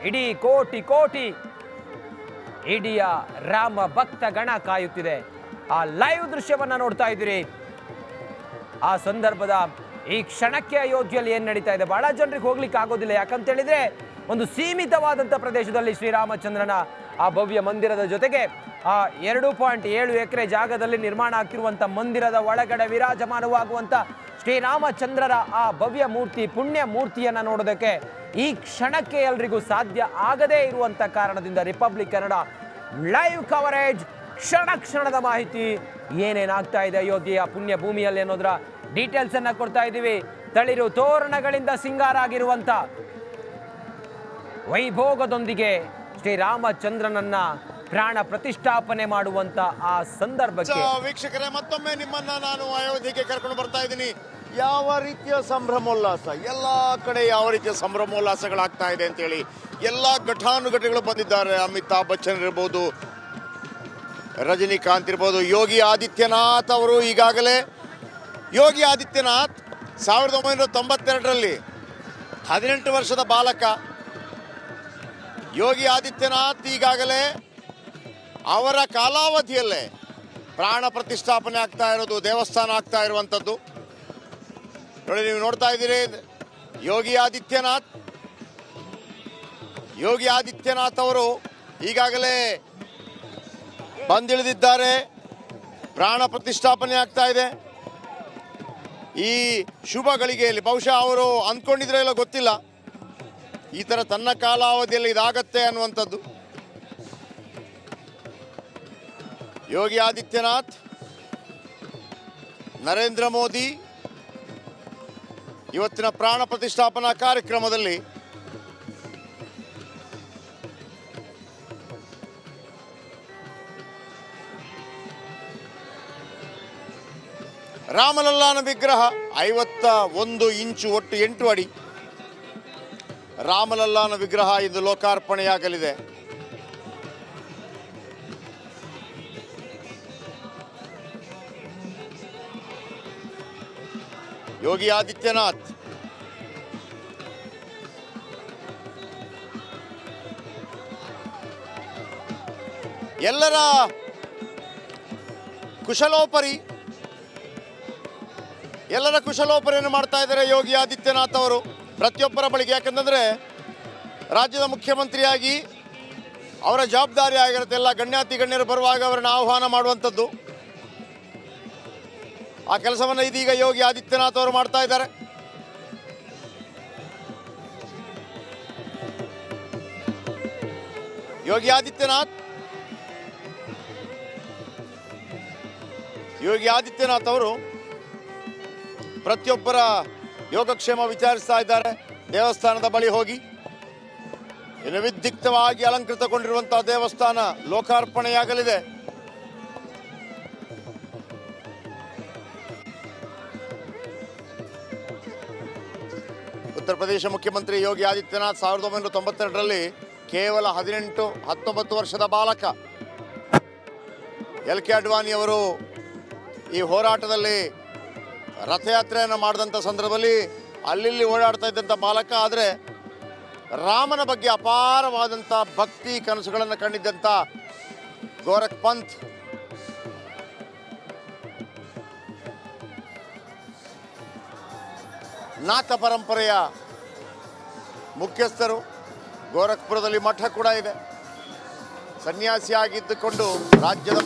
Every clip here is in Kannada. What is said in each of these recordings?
ಇಡೀ ಕೋಟಿ ಕೋಟಿ ಇಡಿಯ ರಾಮ ಭಕ್ತ ಗಣ ಕಾಯುತ್ತಿದೆ. ಆ ಲೈವ್ ದೃಶ್ಯವನ್ನ ನೋಡ್ತಾ ಇದ್ದೀರಿ. ಆ ಸಂದರ್ಭದ ಈ ಕ್ಷಣಕ್ಕೆ ಅಯೋಧ್ಯೆಯಲ್ಲಿ ಏನು ನಡೀತಾ ಇದೆ, ಬಹಳ ಜನರಿಗೆ ಹೋಗ್ಲಿಕ್ಕೆ ಆಗೋದಿಲ್ಲ. ಯಾಕಂತ ಹೇಳಿದ್ರೆ ಒಂದು ಸೀಮಿತವಾದಂಥ ಪ್ರದೇಶದಲ್ಲಿ ಶ್ರೀರಾಮಚಂದ್ರನ ಆ ಭವ್ಯ ಮಂದಿರದ ಜೊತೆಗೆ ಆ 2.7 ಎಕರೆ ಜಾಗದಲ್ಲಿ ನಿರ್ಮಾಣ ಆಗ್ತಿರುವಂಥ ಮಂದಿರದ ಒಳಗಡೆ ವಿರಾಜಮಾನವಾಗುವಂಥ ಶ್ರೀರಾಮಚಂದ್ರರ ಆ ಭವ್ಯ ಮೂರ್ತಿ, ಪುಣ್ಯ ಮೂರ್ತಿಯನ್ನು ನೋಡೋದಕ್ಕೆ ಈ ಕ್ಷಣಕ್ಕೆ ಎಲ್ರಿಗೂ ಸಾಧ್ಯ ಆಗದೇ ಇರುವಂಥ ಕಾರಣದಿಂದ ರಿಪಬ್ಲಿಕ್ ಕನ್ನಡ ಲೈವ್ ಕವರೇಜ್, ಕ್ಷಣ ಕ್ಷಣದ ಮಾಹಿತಿ, ಏನೇನಾಗ್ತಾ ಇದೆ ಅಯೋಧ್ಯೆಯ ಪುಣ್ಯ ಭೂಮಿಯಲ್ಲಿ ಅನ್ನೋದರ ಡೀಟೇಲ್ಸ್ ಅನ್ನ ಕೊಡ್ತಾ ಇದ್ದೀವಿ. ತಳಿರು ತೋರಣಗಳಿಂದ ಸಿಂಗಾರ ಆಗಿರುವಂಥ ವೈಭೋಗದೊಂದಿಗೆ ಶ್ರೀರಾಮಚಂದ್ರನನ್ನ ಪ್ರಾಣ ಪ್ರತಿಷ್ಠಾಪನೆ ಮಾಡುವಂತ ಆ ಸಂದರ್ಭಕ್ಕೆ ವೀಕ್ಷಕರೇ, ಮತ್ತೊಮ್ಮೆ ನಿಮ್ಮನ್ನ ನಾನು ಅಯೋಧ್ಯೆಗೆ ಕರ್ಕೊಂಡು ಬರ್ತಾ ಇದ್ದೀನಿ. ಯಾವ ರೀತಿಯ ಸಂಭ್ರಮೋಲ್ಲಾಸ, ಎಲ್ಲ ಕಡೆ ಯಾವ ರೀತಿಯ ಸಂಭ್ರಮೋಲ್ಲಾಸಗಳಾಗ್ತಾ ಇದೆ ಅಂತೇಳಿ ಎಲ್ಲ ಘಟಾನುಘಟಿಗಳು ಬಂದಿದ್ದಾರೆ. ಅಮಿತಾಬ್ ಬಚ್ಚನ್ ಇರ್ಬೋದು, ರಜನಿಕಾಂತ್ ಇರ್ಬೋದು, ಯೋಗಿ ಆದಿತ್ಯನಾಥ್ ಅವರು ಈಗಾಗಲೇ ಯೋಗಿ ಆದಿತ್ಯನಾಥ್ 1992ರಲ್ಲಿ 18 ವರ್ಷದ ಬಾಲಕ ಯೋಗಿ ಆದಿತ್ಯನಾಥ್ ಈಗಾಗಲೇ ಅವರ ಕಾಲಾವಧಿಯಲ್ಲೇ ಪ್ರಾಣ ಪ್ರತಿಷ್ಠಾಪನೆ ಆಗ್ತಾ ಇರೋದು, ದೇವಸ್ಥಾನ ಆಗ್ತಾ ಇರುವಂಥದ್ದು ನೋಡಿ. ನೀವು ನೋಡ್ತಾ ಇದ್ದೀರಿ, ಯೋಗಿ ಆದಿತ್ಯನಾಥ್ ಅವರು ಈಗಾಗಲೇ ಬಂದಿಳಿದಿದ್ದಾರೆ. ಪ್ರಾಣ ಪ್ರತಿಷ್ಠಾಪನೆ ಆಗ್ತಾ ಇದೆ. ಈ ಶುಭ ಗಳಿಗೆಯಲ್ಲಿ ಬಹುಶಃ ಅವರು ಅಂದ್ಕೊಂಡಿದ್ರೆ ಇಲ್ಲ ಗೊತ್ತಿಲ್ಲ, ಈ ಥರ ತನ್ನ ಕಾಲಾವಧಿಯಲ್ಲಿ ಇದಾಗತ್ತೆ ಅನ್ನುವಂಥದ್ದು. ಯೋಗಿ ಆದಿತ್ಯನಾಥ್, ನರೇಂದ್ರ ಮೋದಿ ಇವತ್ತಿನ ಪ್ರಾಣ ಪ್ರತಿಷ್ಠಾಪನಾ ಕಾರ್ಯಕ್ರಮದಲ್ಲಿ ರಾಮಲಲ್ಲಾನ ವಿಗ್ರಹ 51 ಇಂಚು, ಒಟ್ಟು 8 ಅಡಿ ರಾಮಲಲ್ಲಾನ ವಿಗ್ರಹ ಇಂದು ಲೋಕಾರ್ಪಣೆಯಾಗಲಿದೆ. ಯೋಗಿ ಆದಿತ್ಯನಾಥ್ ಎಲ್ಲರ ಕುಶಲೋಪರಿಯನ್ನು ಮಾಡ್ತಾ ಇದ್ದಾರೆ ಯೋಗಿ ಆದಿತ್ಯನಾಥ್ ಅವರು ಪ್ರತಿಯೊಬ್ಬರ ಬಳಿಗೆ. ಯಾಕಂತಂದ್ರೆ ರಾಜ್ಯದ ಮುಖ್ಯಮಂತ್ರಿಯಾಗಿ ಅವರ ಜವಾಬ್ದಾರಿ ಆಗಿರುತ್ತೆ. ಎಲ್ಲ ಗಣ್ಯಾತಿ ಗಣ್ಯರು ಬರುವಾಗ ಅವರನ್ನು ಆಹ್ವಾನ ಮಾಡುವಂಥದ್ದು, ಆ ಕೆಲಸವನ್ನು ಇದೀಗ ಯೋಗಿ ಆದಿತ್ಯನಾಥ್ ಅವರು ಮಾಡ್ತಾ ಇದ್ದಾರೆ. ಯೋಗಿ ಆದಿತ್ಯನಾಥ್ ಅವರು ಪ್ರತಿಯೊಬ್ಬರ ಯೋಗಕ್ಷೇಮ ವಿಚಾರಿಸ್ತಾ ಇದ್ದಾರೆ. ದೇವಸ್ಥಾನದ ಬಳಿ ಹೋಗಿ ನಿರ್ವಿಘ್ನವಾಗಿ ಅಲಂಕೃತಗೊಂಡಿರುವಂತಹ ದೇವಸ್ಥಾನ ಲೋಕಾರ್ಪಣೆಯಾಗಲಿದೆ. ಉತ್ತರ ಪ್ರದೇಶ ಮುಖ್ಯಮಂತ್ರಿ ಯೋಗಿ ಆದಿತ್ಯನಾಥ್ 1992ರಲ್ಲಿ ಕೇವಲ 19 ವರ್ಷದ ಬಾಲಕ. LK ಅಡ್ವಾಣಿ ಅವರು ಈ ಹೋರಾಟದಲ್ಲಿ ರಥಯಾತ್ರೆಯನ್ನು ಮಾಡಿದಂಥ ಸಂದರ್ಭದಲ್ಲಿ ಅಲ್ಲಿ ಓಡಾಡ್ತಾ ಇದ್ದಂಥ ಬಾಲಕ. ಆದರೆ ರಾಮನ ಬಗ್ಗೆ ಅಪಾರವಾದಂಥ ಭಕ್ತಿ ಕನಸುಗಳನ್ನು ಕಂಡಿದ್ದಂಥ ಗೋರಖ್ ಪಂತ್ ನಾಥ ಪರಂಪರೆಯ ಮುಖ್ಯಸ್ಥರು. ಗೋರಖ್ಪುರದಲ್ಲಿ ಮಠ ಕೂಡ ಇದೆ. ಸನ್ಯಾಸಿಯಾಗಿದ್ದುಕೊಂಡು ರಾಜ್ಯದ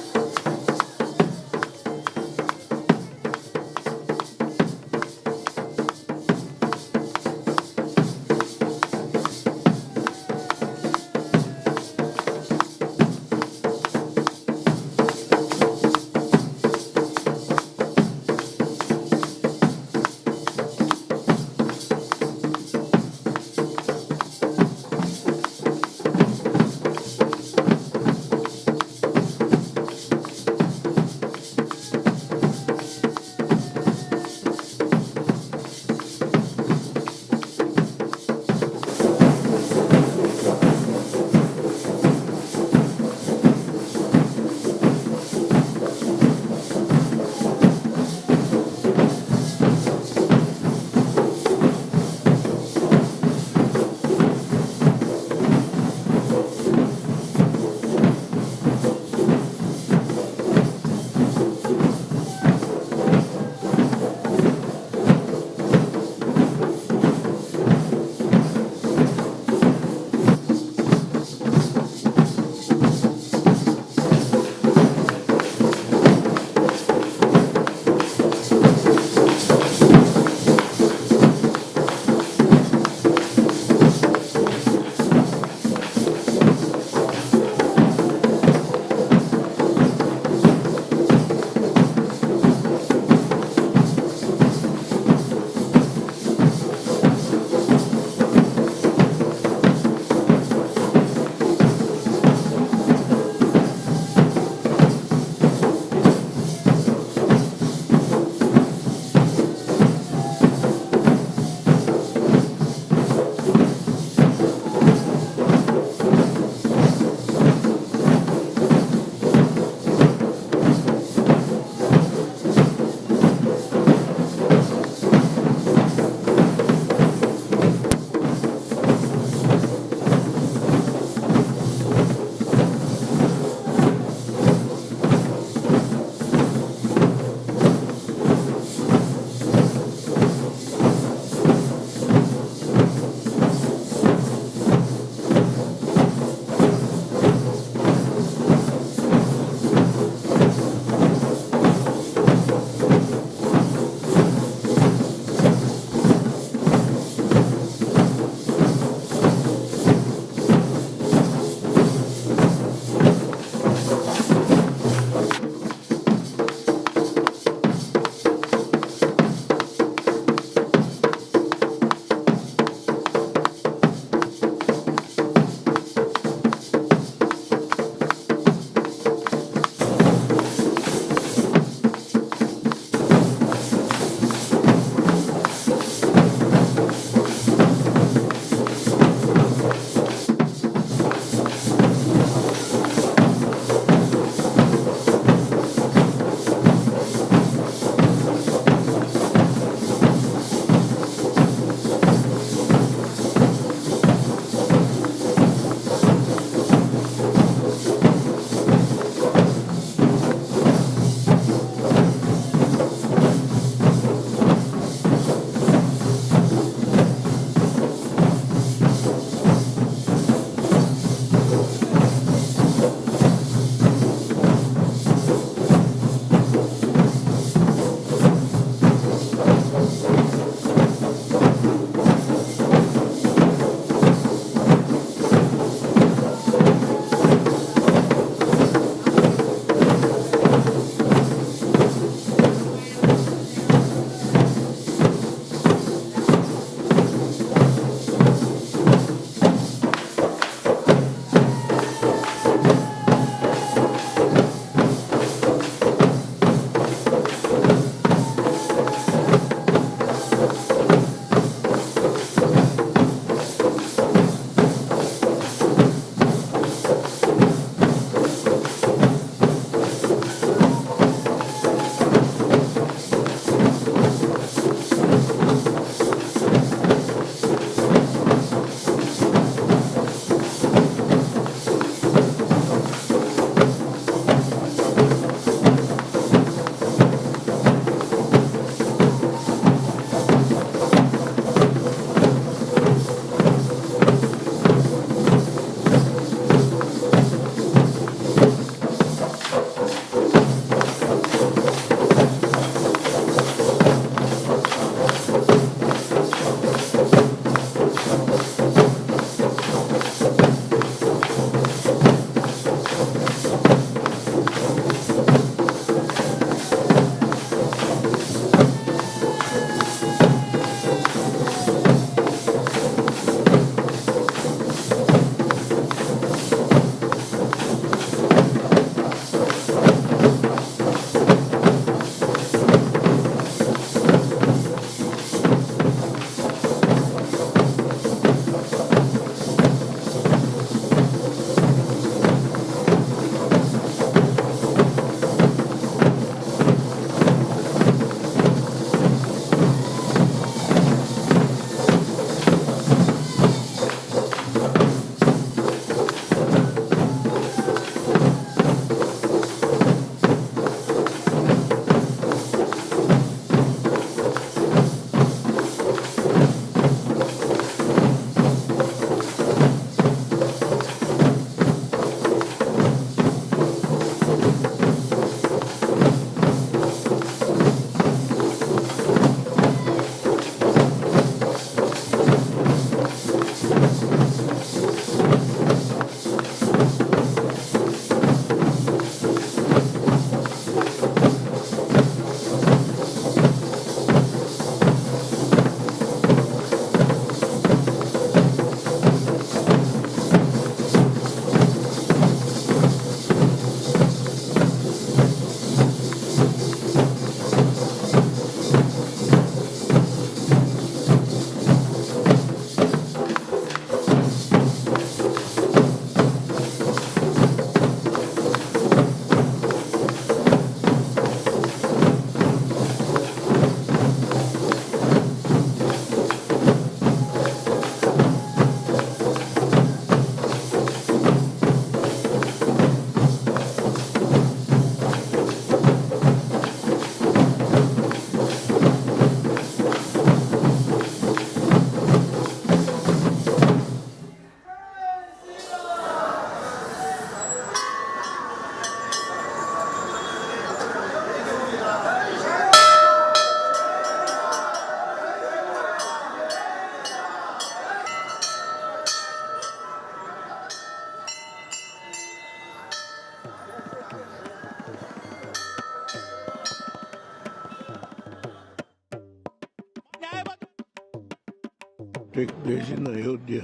take place in Ayodhya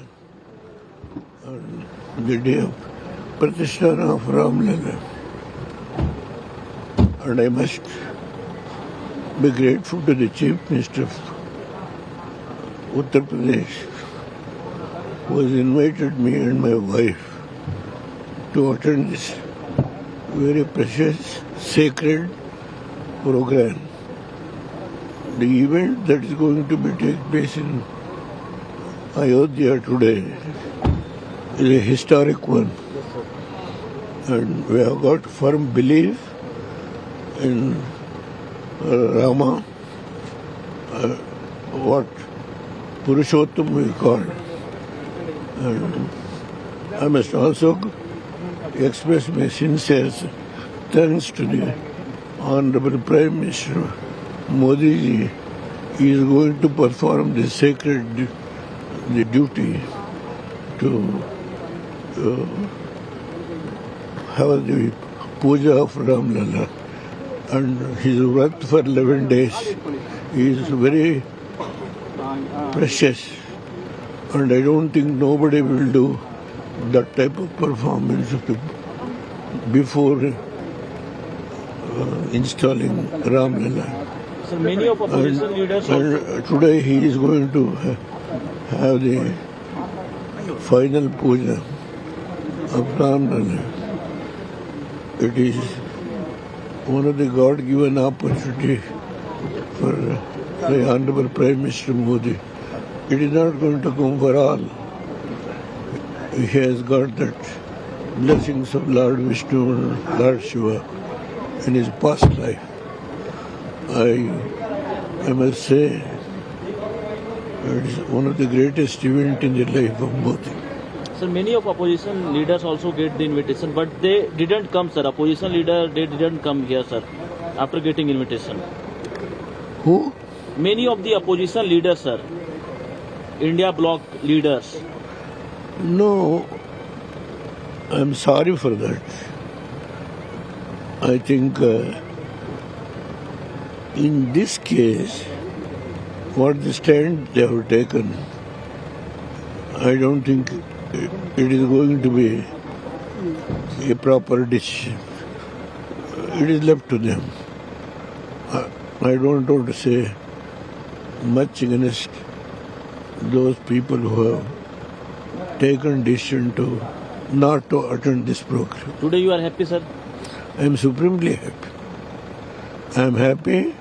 on the day of Pratishtha of Ramlala. And I must be grateful to the Chief Minister of Uttar Pradesh, who has invited me and my wife to attend this very precious, sacred program. The event that is going to be take place in Ayodhya today is a historic one. And we have got firm belief in Rama, what Purushottam we call. And I must also express my sincere thanks to the Honorable Prime Minister Modi ji. He is going to perform the sacred duty to have the puja of Ramlala. And his work for 11 days is very precious. And I don't think nobody will do that type of performance before installing Ramlala. So many of opposition leaders and today he is going to have the final puja of Ramlala. It is one of the God-given opportunity for the Honorable Prime Minister Modi. It is not going to come for all. He has got that blessings of Lord Vishnu and Lord Shiva in his past life. I must say it is one of the greatest events in the life of Modi. Sir, many of opposition leaders also get the invitation, but they didn't come, sir. Opposition leader, they didn't come here, sir, after getting invitation. Who? Many of the opposition leaders, sir, India bloc leaders. No, I'm sorry for that. I think in this case, what the stand they have taken, I don't think it is going to be a proper decision. It is left to them. I don't want to say much against those people who have taken decision to not to attend this program. Today you are happy, sir? I am supremely happy. I am happy.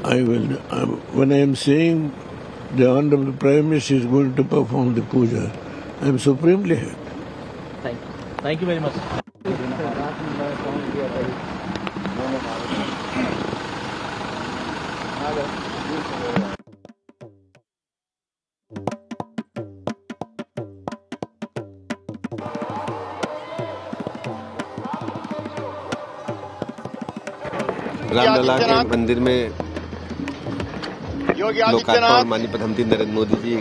When I am saying the Honorable Prime Minister is going to perform the puja, I am supremely happy. Thank you. Thank you very much. Ramlala के मंदिर में ಯೋಗಿ लोकार्पण ಆದಿತ್ಯನಾಥ್ माननीय प्रधानमंत्री नरेंद्र मोदी जी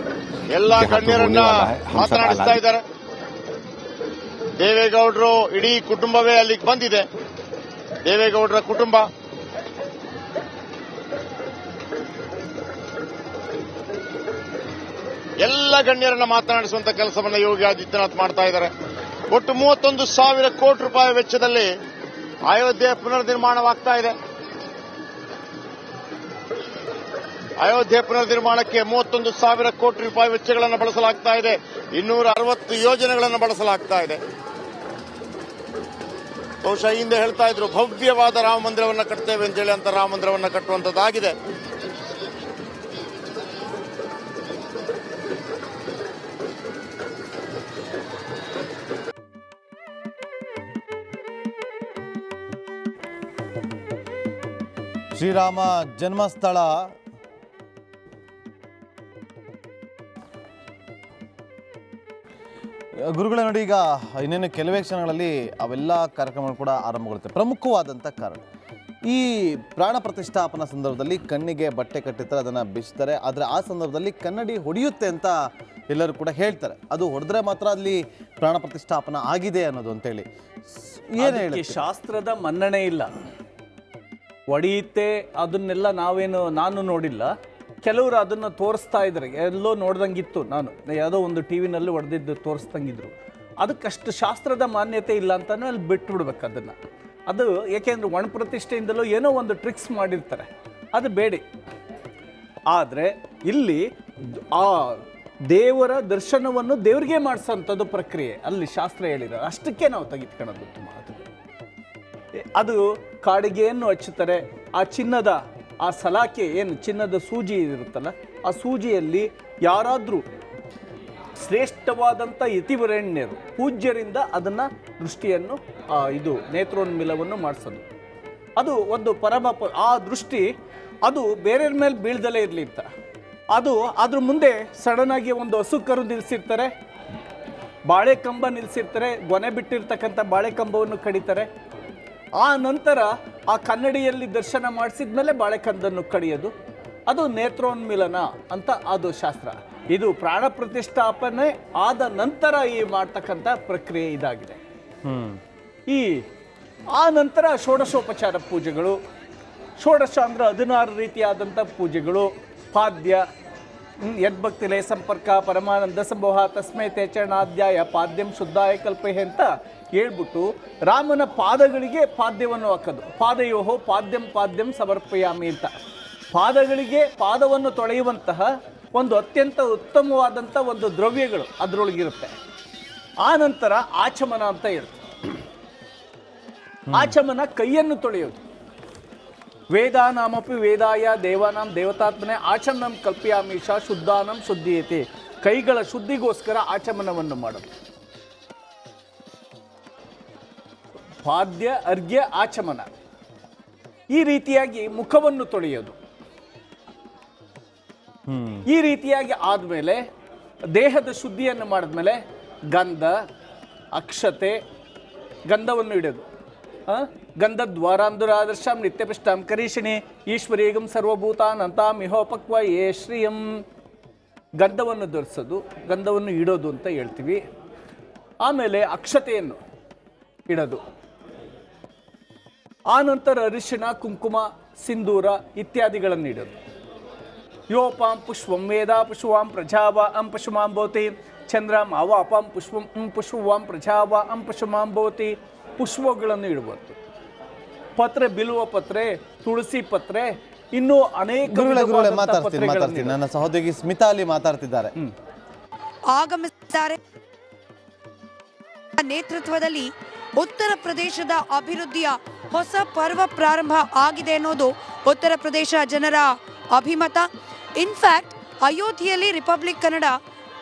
ಎಲ್ಲ के हाथों ಗಣ್ಯರನ್ನ होने वाला है। हम सब ಮಾತನಾಡಿಸ್ತಾ आह्लादित ಇದ್ದಾರೆ. ದೇವೇಗೌಡರು ಇಡೀ ಕುಟುಂಬವೇ ಅಲ್ಲಿಗೆ ಬಂದಿದೆ. ದೇವೇಗೌಡರ ಕುಟುಂಬ ಎಲ್ಲ ಗಣ್ಯರನ್ನ ಮಾತನಾಡಿಸುವಂತ ಕೆಲಸವನ್ನ ಯೋಗಿ ಆದಿತ್ಯನಾಥ್ ಮಾಡ್ತಾ ಇದ್ದಾರೆ. ಒಟ್ಟು 31,000 ಕೋಟಿ ರೂಪಾಯಿ ವೆಚ್ಚದಲ್ಲಿ ಅಯೋಧ್ಯೆ ಪುನರ್ ನಿರ್ಮಾಣವಾಗ್ತಾ ಇದೆ. ಅಯೋಧ್ಯೆ ಪುನರ್ ನಿರ್ಮಾಣಕ್ಕೆ 31,000 ಕೋಟಿ ರೂಪಾಯಿ ವೆಚ್ಚಗಳನ್ನು ಬಳಸಲಾಗ್ತಾ ಇದೆ. 260 ಯೋಜನೆಗಳನ್ನು ಬಳಸಲಾಗ್ತಾ ಇದೆ. ಬಹುಶಃ ಹಿಂದೆ ಹೇಳ್ತಾ ಇದ್ರು ಭವ್ಯವಾದ ರಾಮ ಮಂದಿರವನ್ನು ಕಟ್ತೇವೆ ಅಂತೇಳಿ, ಅಂತ ರಾಮ ಮಂದಿರವನ್ನು ಕಟ್ಟುವಂತದ್ದಾಗಿದೆ. ಶ್ರೀರಾಮ ಜನ್ಮಸ್ಥಳ ಗುರುಗಳ ನೋಡಿ, ಈಗ ಇನ್ನೇನು ಕೆಲವೇ ಕ್ಷಣಗಳಲ್ಲಿ ಅವೆಲ್ಲ ಕಾರ್ಯಕ್ರಮಗಳು ಕೂಡ ಆರಂಭಗೊಳ್ಳುತ್ತೆ. ಪ್ರಮುಖವಾದಂಥ ಕಾರಣ, ಈ ಪ್ರಾಣ ಪ್ರತಿಷ್ಠಾಪನಾ ಸಂದರ್ಭದಲ್ಲಿ ಕಣ್ಣಿಗೆ ಬಟ್ಟೆ ಕಟ್ಟಿರ್ತಾರೆ, ಅದನ್ನು ಬಿಚ್ತಾರೆ. ಆದರೆ ಆ ಸಂದರ್ಭದಲ್ಲಿ ಕನ್ನಡಿ ಹೊಡೆಯುತ್ತೆ ಅಂತ ಎಲ್ಲರೂ ಕೂಡ ಹೇಳ್ತಾರೆ. ಅದು ಹೊಡೆದ್ರೆ ಮಾತ್ರ ಅಲ್ಲಿ ಪ್ರಾಣ ಪ್ರತಿಷ್ಠಾಪನಾ ಆಗಿದೆ ಅನ್ನೋದು ಅಂತೇಳಿ. ಏನು ಹೇಳಿ, ಶಾಸ್ತ್ರದ ಮನ್ನಣೆ ಇಲ್ಲ, ಒಡೆಯುತ್ತೆ ಅದನ್ನೆಲ್ಲ ನಾನು ನೋಡಿಲ್ಲ. ಕೆಲವರು ಅದನ್ನು ತೋರಿಸ್ತಾ ಇದ್ದಾರೆ, ಎಲ್ಲೋ ನೋಡ್ದಂಗಿತ್ತು, ನಾನು ಯಾವುದೋ ಒಂದು ಟಿ ವಿನಲ್ಲಿ ಹೊಡೆದಿದ್ದು ತೋರಿಸ್ದಂಗಿದ್ರು. ಅದಕ್ಕಷ್ಟು ಶಾಸ್ತ್ರದ ಮಾನ್ಯತೆ ಇಲ್ಲ ಅಂತಲೂ ಅಲ್ಲಿ ಬಿಟ್ಟು ಬಿಡ್ಬೇಕು ಅದನ್ನು. ಅದು ಏಕೆಂದರೆ ಒಣಪ್ರತಿಷ್ಠೆಯಿಂದಲೂ ಏನೋ ಒಂದು ಟ್ರಿಕ್ಸ್ ಮಾಡಿರ್ತಾರೆ, ಅದು ಬೇಡಿ. ಆದರೆ ಇಲ್ಲಿ ಆ ದೇವರ ದರ್ಶನವನ್ನು ದೇವರಿಗೆ ಮಾಡಿಸೋಂಥದ್ದು ಪ್ರಕ್ರಿಯೆ ಅಲ್ಲಿ ಶಾಸ್ತ್ರ ಹೇಳಿರೋ, ಅಷ್ಟಕ್ಕೆ ನಾವು ತೆಗೆದುಕೊಳ್ಳೋದು ತುಂಬ. ಅದು ಕಾಡಿಗೆಯನ್ನು ಹಚ್ಚುತ್ತಾರೆ. ಆ ಚಿನ್ನದ ಆ ಸಲಾಕೆ ಏನು ಚಿನ್ನದ ಸೂಜಿ ಇರುತ್ತಲ್ಲ, ಆ ಸೂಜಿಯಲ್ಲಿ ಯಾರಾದರೂ ಶ್ರೇಷ್ಠವಾದಂಥ ಯತಿವರೆಣ್ಯರು ಪೂಜ್ಯರಿಂದ ಅದನ್ನು ದೃಷ್ಟಿಯನ್ನು ಇದು ನೇತ್ರೋನ್ಮಿಲವನ್ನು ಮಾಡಿಸೋದು. ಅದು ಒಂದು ಆ ದೃಷ್ಟಿ ಅದು ಬೇರೆಯವ್ರ ಮೇಲೆ ಬೀಳ್ದಲೇ ಇರಲಿ ಅಂತ. ಅದು ಅದ್ರ ಮುಂದೆ ಸಡನ್ನಾಗಿ ಒಂದು ಹಸು ಕರು ನಿಲ್ಲಿಸಿರ್ತಾರೆ, ಬಾಳೆಕಂಬ ನಿಲ್ಲಿಸಿರ್ತಾರೆ, ಗೊನೆ ಬಿಟ್ಟಿರ್ತಕ್ಕಂಥ ಬಾಳೆಕಂಬವನ್ನು ಕಡಿತಾರೆ. ಆ ನಂತರ ಆ ಕನ್ನಡಿಯಲ್ಲಿ ದರ್ಶನ ಮಾಡಿಸಿದ್ಮೇಲೆ ಬಾಳೆಕಂದನ್ನು ಕಡಿಯೋದು, ಅದು ನೇತ್ರೋನ್ಮಿಲನ ಅಂತ ಅದು ಶಾಸ್ತ್ರ. ಇದು ಪ್ರಾಣ ಪ್ರತಿಷ್ಠಾಪನೆ ಆದ ನಂತರ ಈ ಮಾಡ್ತಕ್ಕಂಥ ಪ್ರಕ್ರಿಯೆ ಇದಾಗಿದೆ. ಆ ನಂತರ ಷೋಡಶೋಪಚಾರ ಪೂಜೆಗಳು, ಷೋಡಶ ಅಂದ್ರೆ 16 ರೀತಿಯಾದಂಥ ಪೂಜೆಗಳು, ಪಾದ್ಯ, ಯದ್ಭಕ್ತಿಲೇ ಸಂಪರ್ಕ ಪರಮಾನಂದ ಸಂಭವ ತಸ್ಮೈ ತೇಚರಣಾಧ್ಯಾಯ ಪಾದ್ಯಂ ಶುದ್ಧಾಯ ಕಲ್ಪೆ ಅಂತ ಹೇಳ್ಬಿಟ್ಟು ರಾಮನ ಪಾದಗಳಿಗೆ ಪಾದ್ಯವನ್ನು ಹಾಕೋದು. ಪಾದಯೋಹೋ ಪಾದ್ಯಂ ಸಮರ್ಪಯಾಮಿ ಅಂತ ಪಾದಗಳಿಗೆ ಪಾದವನ್ನು ತೊಳೆಯುವಂತಹ ಒಂದು ಅತ್ಯಂತ ಉತ್ತಮವಾದಂಥ ಒಂದು ದ್ರವ್ಯಗಳು ಅದರೊಳಗಿರುತ್ತೆ. ಆ ನಂತರ ಆಚಮನ ಅಂತ ಹೇಳ್ತಾರೆ. ಆಚಮನ ಕೈಯನ್ನು ತೊಳೆಯೋದು. ವೇದಾನಾಮಪಿ ವೇದಾಯ ದೇವಾನಾಂ ದೇವತಾತ್ಮನೆ ಆಚಮನಂ ಕಲ್ಪಯಾಮೀಶ ಶುದ್ಧಾನಂ ಶುದ್ಧೀಯತೆ. ಕೈಗಳ ಶುದ್ಧಿಗೋಸ್ಕರ ಆಚಮನವನ್ನು ಮಾಡೋದು. ಪಾದ್ಯ ಅರ್ಘ್ಯ ಆಚಮನ. ಈ ರೀತಿಯಾಗಿ ಮುಖವನ್ನು ತೊಳೆಯೋದು. ಈ ರೀತಿಯಾಗಿ ಆದಮೇಲೆ ದೇಹದ ಶುದ್ಧಿಯನ್ನು ಮಾಡಿದ್ಮೇಲೆ ಗಂಧ, ಅಕ್ಷತೆ, ಗಂಧವನ್ನು ಇಡೋದು. ಗಂಧದ್ವಾರಾಂಧುರಾದರ್ಶಂ ನಿತ್ಯಪಿಷ್ಟಾಂ ಕರೀಷಿಣಿ ಈಶ್ವರೀಗಂ ಸರ್ವಭೂತಾನ್ ಅಂತಾಮಿಹೋಪಕ್ವ ಯೇ ಶ್ರಿಯಂ. ಗಂಧವನ್ನು ಧರಿಸೋದು, ಗಂಧವನ್ನು ಇಡೋದು ಅಂತ ಹೇಳ್ತೀವಿ. ಆಮೇಲೆ ಅಕ್ಷತೆಯನ್ನು ಇಡೋದು. ಆನಂತರ ಅರಿಶಿಣ, ಕುಂಕುಮ, ಸಿಂಧೂರ ಇತ್ಯಾದಿಗಳನ್ನು ಇಡೋದು. ಯೋಪಾಂ ಪುಷ್ಪಂ ವೇದ ಪುಷ್ಪವಾಂ ಪ್ರಜಾವ ಅಂ ಪಶುಮಾಂ ಭವತಿ ಚಂದ್ರಂ ಅವಾಪಾಂ ಪುಷ್ಪಂ ಪುಷ್ಪವಾಂ ಪ್ರಜಾವ ಅಂ ಪಶುಮಾಂ ಭವತಿ. ಪುಷ್ಪಗಳನ್ನು ಇಡಬಹುದು. ಪತ್ರೆ, ಬಿಲ್ವ ಪತ್ರೆ, ತುಳಸಿ ಪತ್ರೆ, ಇನ್ನೂ ಅನೇಕ ಮಾತಾಡ್ತೀನಿ. ನನ್ನ ಸಹೋದರಿ ಸ್ಮಿತಾ ಅಲ್ಲಿ ಮಾತಾಡ್ತಿದ್ದಾರೆ. ಆಗಮಿಸಿದ್ದಾರೆ. ನೇತೃತ್ವದಲ್ಲಿ ಉತ್ತರ ಪ್ರದೇಶದ ಅಭಿವೃದ್ಧಿಯ ಹೊಸ ಪರ್ವ ಪ್ರಾರಂಭ ಆಗಿದೆ ಅನ್ನೋದು ಉತ್ತರ ಪ್ರದೇಶ ಜನರ ಅಭಿಮತ. ಇನ್ಫ್ಯಾಕ್ಟ್ ಅಯೋಧ್ಯೆಯಲ್ಲಿ ರಿಪಬ್ಲಿಕ್ ಕನ್ನಡ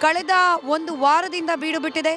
ಕಳೆದ ಒಂದು ವಾರದಿಂದ ಬೀಡು ಬಿಟ್ಟಿದೆ.